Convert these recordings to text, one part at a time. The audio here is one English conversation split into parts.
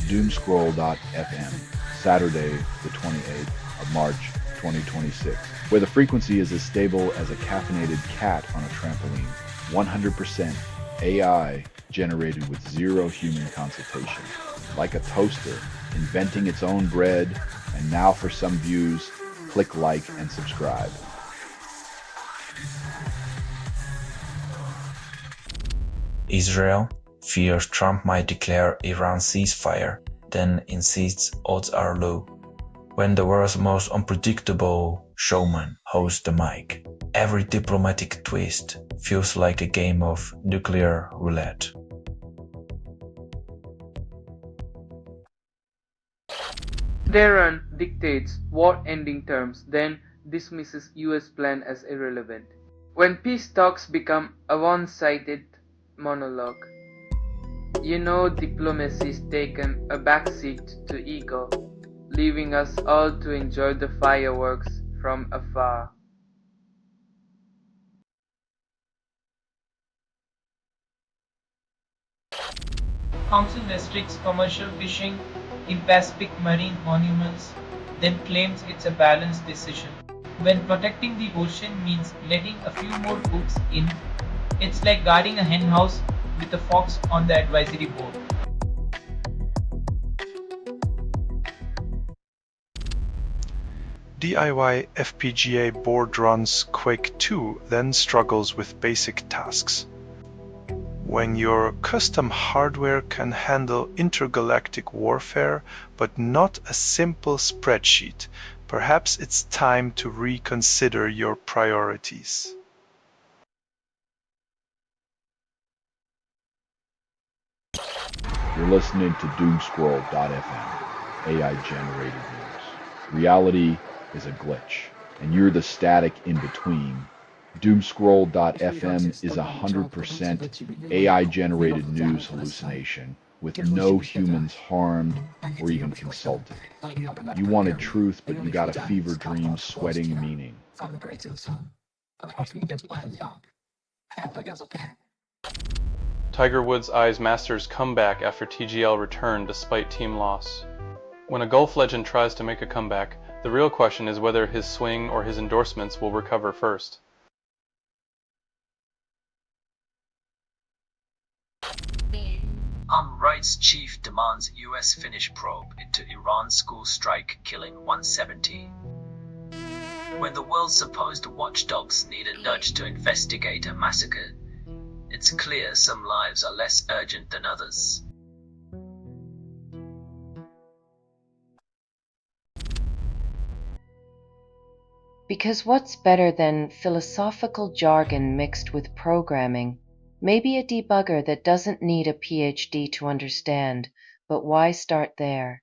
Doomscroll.fm, Saturday the 28th of March 2026, where the frequency is as stable as a caffeinated cat on a trampoline. 100% AI generated with zero human consultation. Like a toaster, inventing its own bread, and now for some views, click like and subscribe. Israel fears Trump might declare Iran ceasefire, then insists odds are low. When the world's most unpredictable showman hosts the mic, every diplomatic twist feels like a game of nuclear roulette. Tehran dictates war-ending terms, then dismisses US plan as irrelevant. When peace talks become a one-sided monologue, you know diplomacy's taken a backseat to ego, leaving us all to enjoy the fireworks from afar. Council restricts commercial fishing in Pacific marine monuments, then claims it's a balanced decision. When protecting the ocean means letting a few more cooks in, it's like guarding a henhouse with a fox on the advisory board. DIY FPGA board runs Quake 2, then struggles with basic tasks. When your custom hardware can handle intergalactic warfare, but not a simple spreadsheet, perhaps it's time to reconsider your priorities. You're listening to Doomscroll.fm, AI-generated news. Reality is a glitch, and you're the static in between. Doomscroll.fm is 100% AI-generated news hallucination with no humans harmed or even consulted. You wanted truth, but you got a fever dream sweating meaning. Tiger Woods eyes Masters' comeback after TGL return despite team loss. When a golf legend tries to make a comeback, the real question is whether his swing or his endorsements will recover first. Rights chief demands US Finnish probe into Iran school strike killing 170. When the world's supposed watchdogs need a nudge to investigate a massacre, it's clear some lives are less urgent than others. Because what's better than philosophical jargon mixed with programming? Maybe a debugger that doesn't need a PhD to understand, but why start there?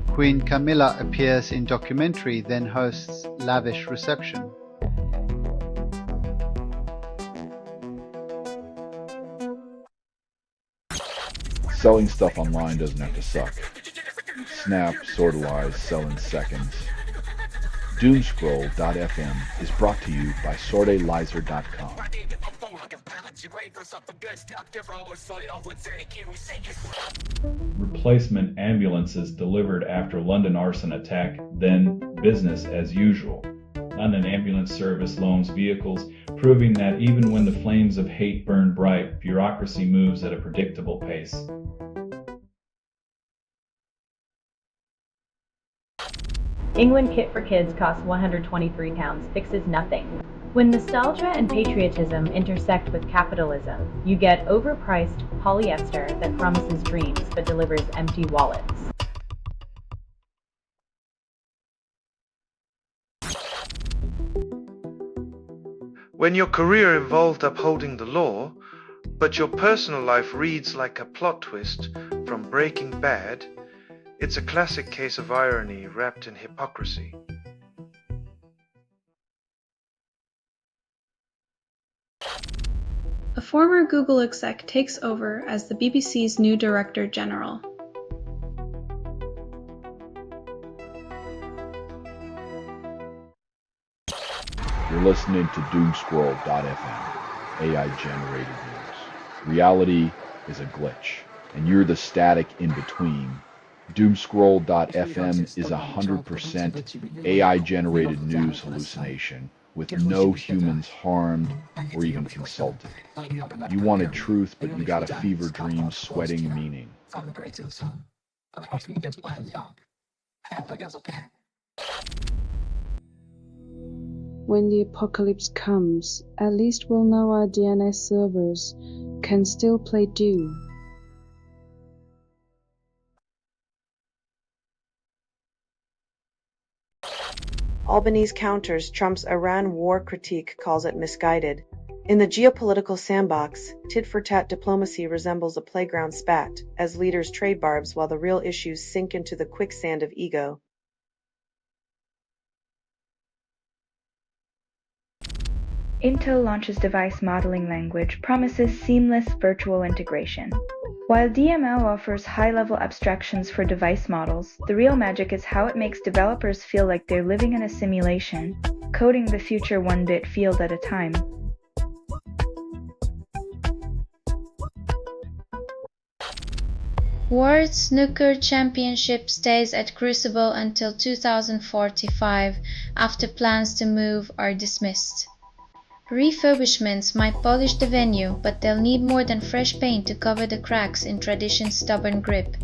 Queen Camilla appears in documentary, then hosts lavish reception. Selling stuff online doesn't have to suck. Snap, Sortalize, sell in seconds. Doomscroll.fm is brought to you by SortAlizer.com. Replacement ambulances delivered after London arson attack, then business as usual. London Ambulance Service loans vehicles, proving that even when the flames of hate burn bright, bureaucracy moves at a predictable pace. England kit for kids costs £123, fixes nothing. When nostalgia and patriotism intersect with capitalism, you get overpriced polyester that promises dreams but delivers empty wallets. When your career involved upholding the law, but your personal life reads like a plot twist from Breaking Bad, it's a classic case of irony wrapped in hypocrisy. A former Google exec takes over as the BBC's new Director General. You're listening to Doomscroll.fm, AI-generated news. Reality is a glitch, and you're the static in between. Doomscroll.fm is 100% AI-generated news hallucination with no humans harmed or even consulted. You wanted truth, but you got a fever dream sweating meaning. When the apocalypse comes, at least we'll know our DNS servers can still play Doom. Albanese counters Trump's Iran war critique, calls it misguided. In the geopolitical sandbox, tit-for-tat diplomacy resembles a playground spat, as leaders trade barbs while the real issues sink into the quicksand of ego. Intel launches device modeling language promises seamless virtual integration. While DML offers high-level abstractions for device models, the real magic is how it makes developers feel like they're living in a simulation, coding the future one bit field at a time. World Snooker Championship stays at Crucible until 2045 after plans to move are dismissed. Refurbishments might polish the venue, but they'll need more than fresh paint to cover the cracks in tradition's stubborn grip.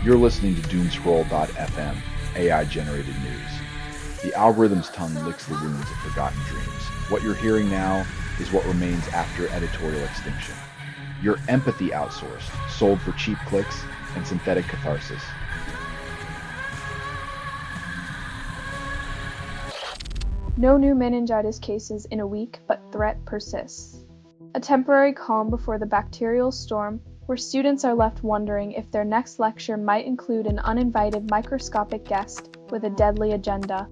You're listening to Doomscroll.fm, AI-generated news. The algorithm's tongue licks the wounds of forgotten dreams. What you're hearing now is what remains after editorial extinction. Your empathy outsourced, sold for cheap clicks and synthetic catharsis. No new meningitis cases in a week, but threat persists. A temporary calm before the bacterial storm, where students are left wondering if their next lecture might include an uninvited microscopic guest with a deadly agenda.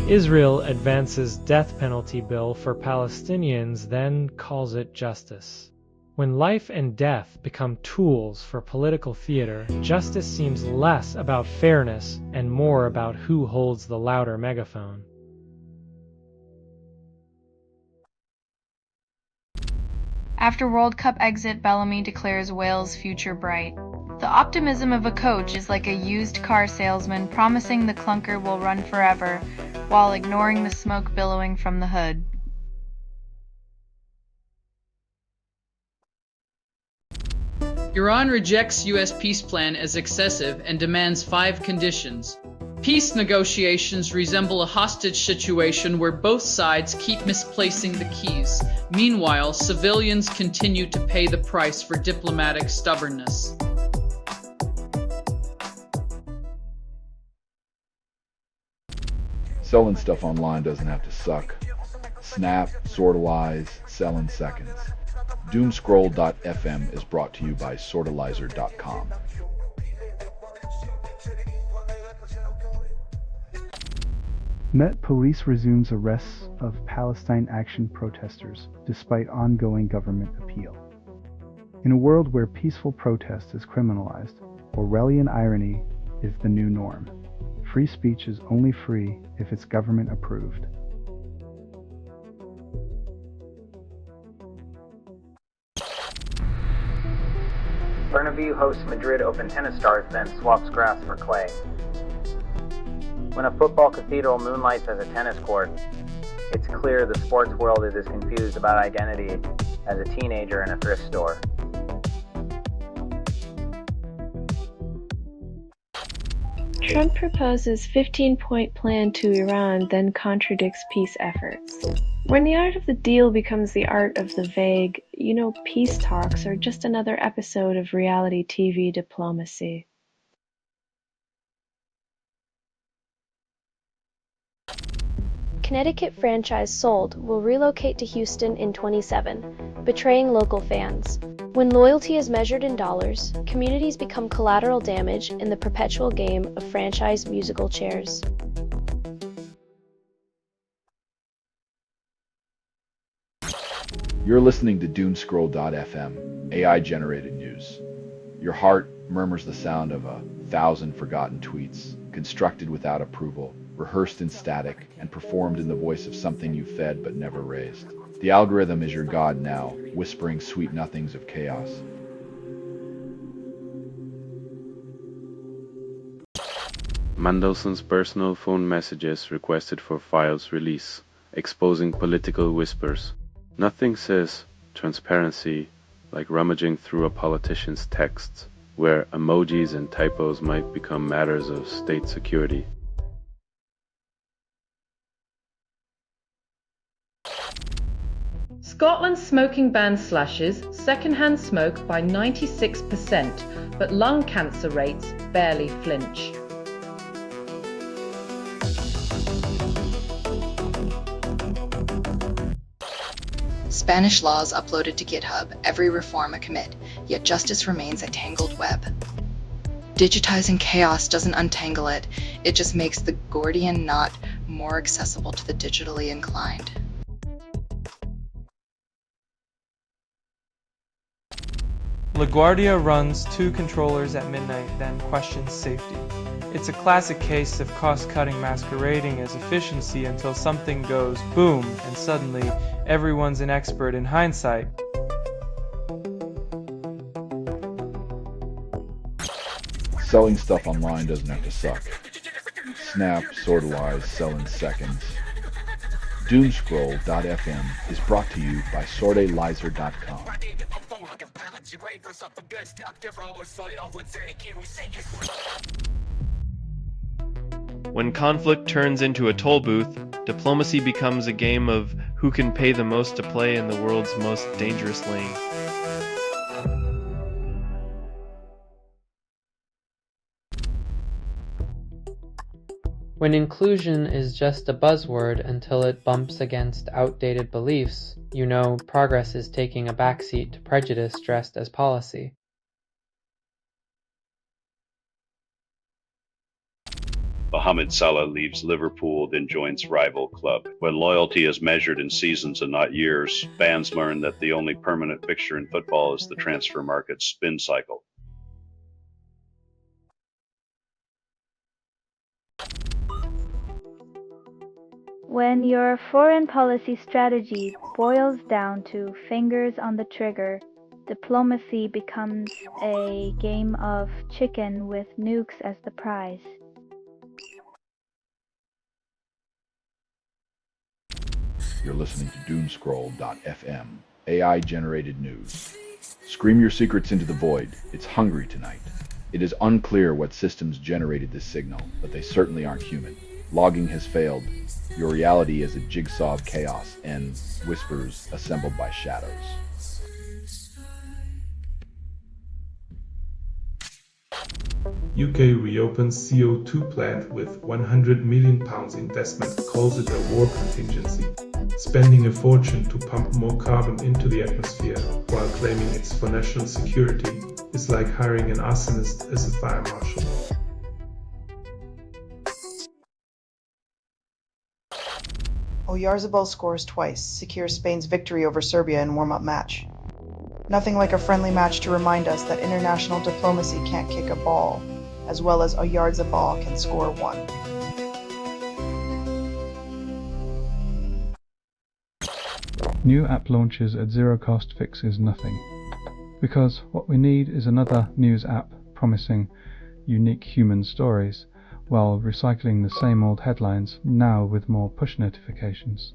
Israel advances death penalty bill for Palestinians, then calls it justice. When life and death become tools for political theater, justice seems less about fairness and more about who holds the louder megaphone. After World Cup exit, Bellamy declares Wales' future bright. The optimism of a coach is like a used car salesman promising the clunker will run forever, while ignoring the smoke billowing from the hood. Iran rejects U.S. peace plan as excessive and demands 5 conditions. Peace negotiations resemble a hostage situation where both sides keep misplacing the keys. Meanwhile, civilians continue to pay the price for diplomatic stubbornness. Selling stuff online doesn't have to suck. Snap, sortalize, sell in seconds. Doomscroll.fm is brought to you by sortalizer.com. Met Police resumes arrests of Palestine Action protesters despite ongoing government appeal. In a world where peaceful protest is criminalized, Orwellian irony is the new norm. Free speech is only free if it's government approved. Bernabeu hosts Madrid Open tennis stars, then swaps grass for clay. When a football cathedral moonlights as a tennis court, it's clear the sports world is as confused about identity as a teenager in a thrift store. Trump proposes 15-point plan to Iran, then contradicts peace efforts. When the art of the deal becomes the art of the vague, peace talks are just another episode of reality TV diplomacy. Connecticut franchise sold will relocate to Houston in 27, betraying local fans. When loyalty is measured in dollars, communities become collateral damage in the perpetual game of franchise musical chairs. You're listening to Doomscroll.fm, AI-generated news. Your heart murmurs the sound of 1,000 forgotten tweets, constructed without approval, rehearsed in static, and performed in the voice of something you fed but never raised. The algorithm is your god now, whispering sweet nothings of chaos. Mandelson's personal phone messages requested for files release, exposing political whispers. Nothing says transparency like rummaging through a politician's texts, where emojis and typos might become matters of state security. Scotland's smoking ban slashes second-hand smoke by 96%, but lung cancer rates barely flinch. Spanish laws uploaded to GitHub, every reform a commit, yet justice remains a tangled web. Digitizing chaos doesn't untangle it, it just makes the Gordian knot more accessible to the digitally inclined. LaGuardia runs 2 controllers at midnight, then questions safety. It's a classic case of cost-cutting masquerading as efficiency until something goes boom, and suddenly everyone's an expert in hindsight. Selling stuff online doesn't have to suck. Snap, Swordwise, sell in seconds. Doomscroll.fm is brought to you by SwordAlizer.com. When conflict turns into a toll booth, diplomacy becomes a game of who can pay the most to play in the world's most dangerous lane. When inclusion is just a buzzword until it bumps against outdated beliefs, you know progress is taking a backseat to prejudice dressed as policy. Mohamed Salah leaves Liverpool, then joins rival club. When loyalty is measured in seasons and not years, fans learn that the only permanent fixture in football is the transfer market's spin cycle. When your foreign policy strategy boils down to fingers on the trigger, diplomacy becomes a game of chicken with nukes as the prize. You're listening to Doomscroll.fm, AI-generated news. Scream your secrets into the void. It's hungry tonight. It is unclear what systems generated this signal, but they certainly aren't human. Logging has failed. Your reality is a jigsaw of chaos and whispers assembled by shadows. UK reopens CO2 plant with £100 million investment, calls it a war contingency, spending a fortune to pump more carbon into the atmosphere while claiming it's for national security is like hiring an arsonist as a fire marshal. Oyarzabal scores twice, secures Spain's victory over Serbia in warm-up match. Nothing like a friendly match to remind us that international diplomacy can't kick a ball, as well as Oyarzabal can score one. New app launches at zero cost fixes nothing, because what we need is another news app promising unique human stories, while recycling the same old headlines, now with more push notifications.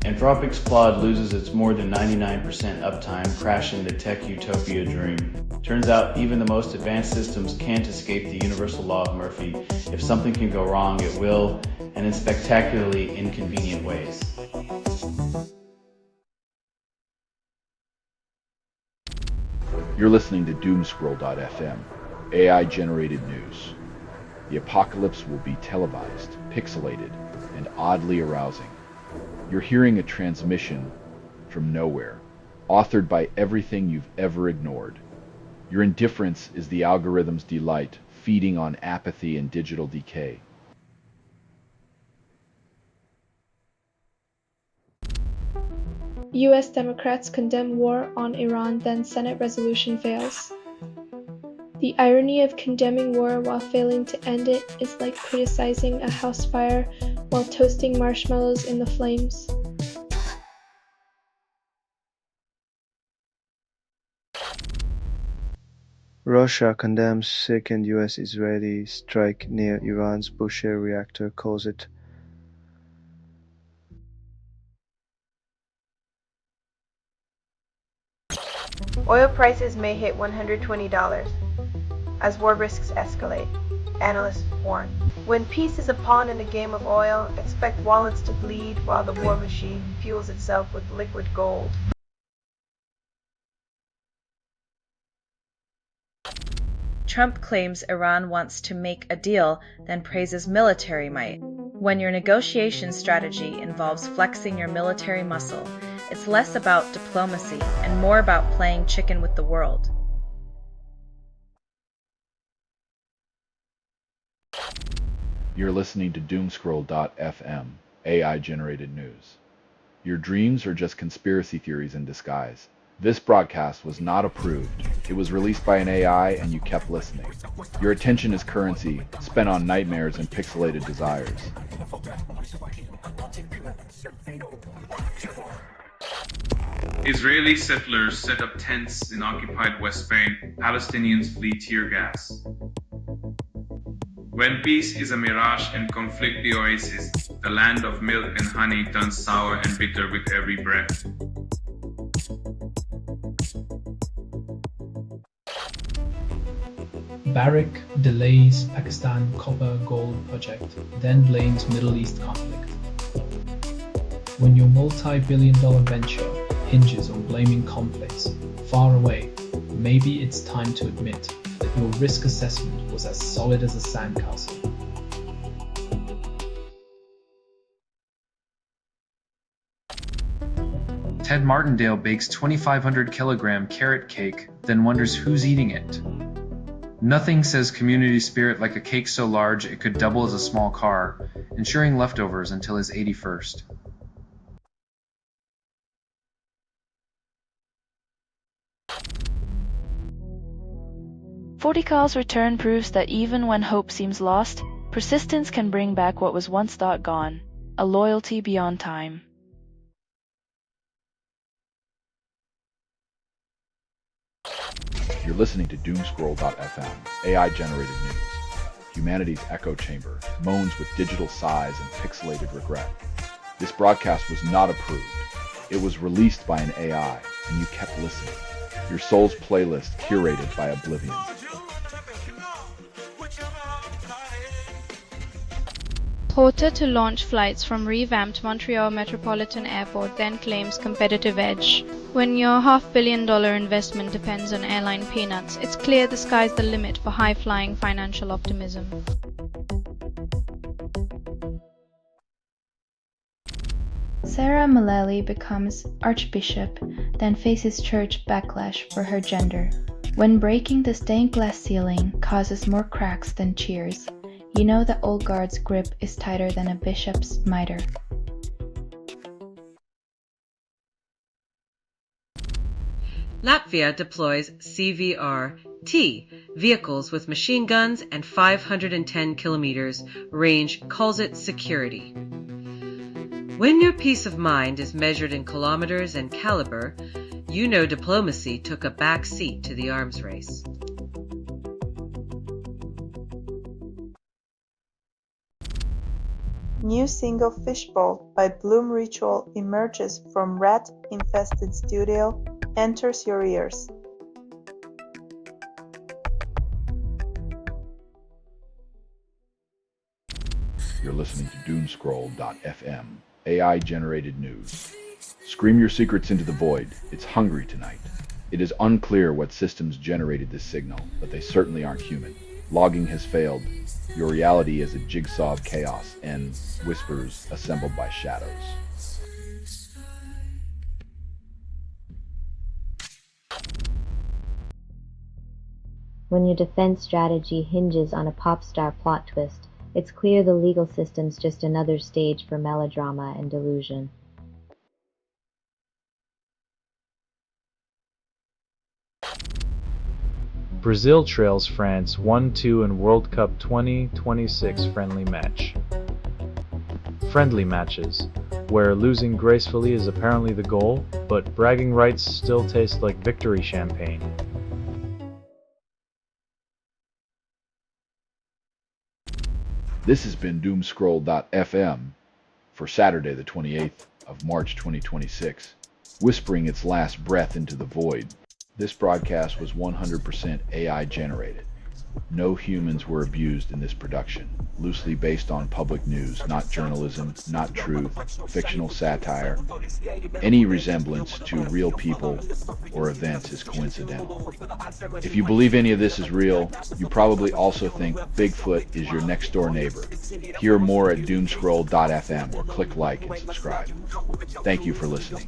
Anthropic's Claude loses its more than 99% uptime, crashing the tech utopia dream. Turns out even the most advanced systems can't escape the universal law of Murphy. If something can go wrong, it will, and in spectacularly inconvenient ways. You're listening to Doomscroll.fm, AI-generated news. The apocalypse will be televised, pixelated, and oddly arousing. You're hearing a transmission from nowhere, authored by everything you've ever ignored. Your indifference is the algorithm's delight, feeding on apathy and digital decay. US Democrats condemn war on Iran, then Senate resolution fails. The irony of condemning war while failing to end it is like criticizing a house fire while toasting marshmallows in the flames. Russia condemns second US-Israeli strike near Iran's Bushehr reactor, calls it Oil prices may hit $120 as war risks escalate, analysts warn. When peace is a pawn in a game of oil, expect wallets to bleed while the war machine fuels itself with liquid gold. Trump claims Iran wants to make a deal, then praises military might. When your negotiation strategy involves flexing your military muscle, it's less about diplomacy and more about playing chicken with the world. You're listening to Doomscroll.fm, AI-generated news. Your dreams are just conspiracy theories in disguise. This broadcast was not approved. It was released by an AI and you kept listening. Your attention is currency, spent on nightmares and pixelated desires. Israeli settlers set up tents in occupied West Bank. Palestinians flee tear gas. When peace is a mirage and conflict the oasis, the land of milk and honey turns sour and bitter with every breath. Barrick delays Pakistan copper gold project, then blames Middle East conflict. When your multi-billion-dollar venture hinges on blaming conflicts far away, maybe it's time to admit that your risk assessment was as solid as a sandcastle. Ted Martindale bakes 2,500 kilogram carrot cake, then wonders who's eating it. Nothing says community spirit like a cake so large it could double as a small car, ensuring leftovers until his 81st. Fortical's return proves that even when hope seems lost, persistence can bring back what was once thought gone, a loyalty beyond time. You're listening to Doomscroll.fm, AI-generated news. Humanity's echo chamber moans with digital sighs and pixelated regret. This broadcast was not approved. It was released by an AI, and you kept listening. Your soul's playlist curated by oblivion. Porter to launch flights from revamped Montreal Metropolitan Airport then claims competitive edge. When your $500 million investment depends on airline peanuts, it's clear the sky's the limit for high-flying financial optimism. Sarah Mullally becomes archbishop, then faces church backlash for her gender. When breaking the stained glass ceiling causes more cracks than cheers, you know the old guard's grip is tighter than a bishop's mitre. Latvia deploys CVR-T, vehicles with machine guns and 510 kilometers range, calls it security. When your peace of mind is measured in kilometers and caliber, you know diplomacy took a back seat to the arms race. New single Fishbowl by Bloom Ritual emerges from rat-infested studio, enters your ears. You're listening to Doomscroll.fm, AI-generated news. Scream your secrets into the void. It's hungry tonight. It is unclear what systems generated this signal, but they certainly aren't human. Logging has failed. Your reality is a jigsaw of chaos and whispers assembled by shadows. When your defense strategy hinges on a pop star plot twist, it's clear the legal system's just another stage for melodrama and delusion. Brazil trails France 1-2 in World Cup 2026 friendly match. Friendly matches, where losing gracefully is apparently the goal, but bragging rights still taste like victory champagne. This has been Doomscroll.fm for Saturday the 28th of March 2026, whispering its last breath into the void. This broadcast was 100% AI generated. No humans were abused in this production. Loosely based on public news, not journalism, not truth, fictional satire. Any resemblance to real people or events is coincidental. If you believe any of this is real, you probably also think Bigfoot is your next door neighbor. Hear more at Doomscroll.fm or click like and subscribe. Thank you for listening.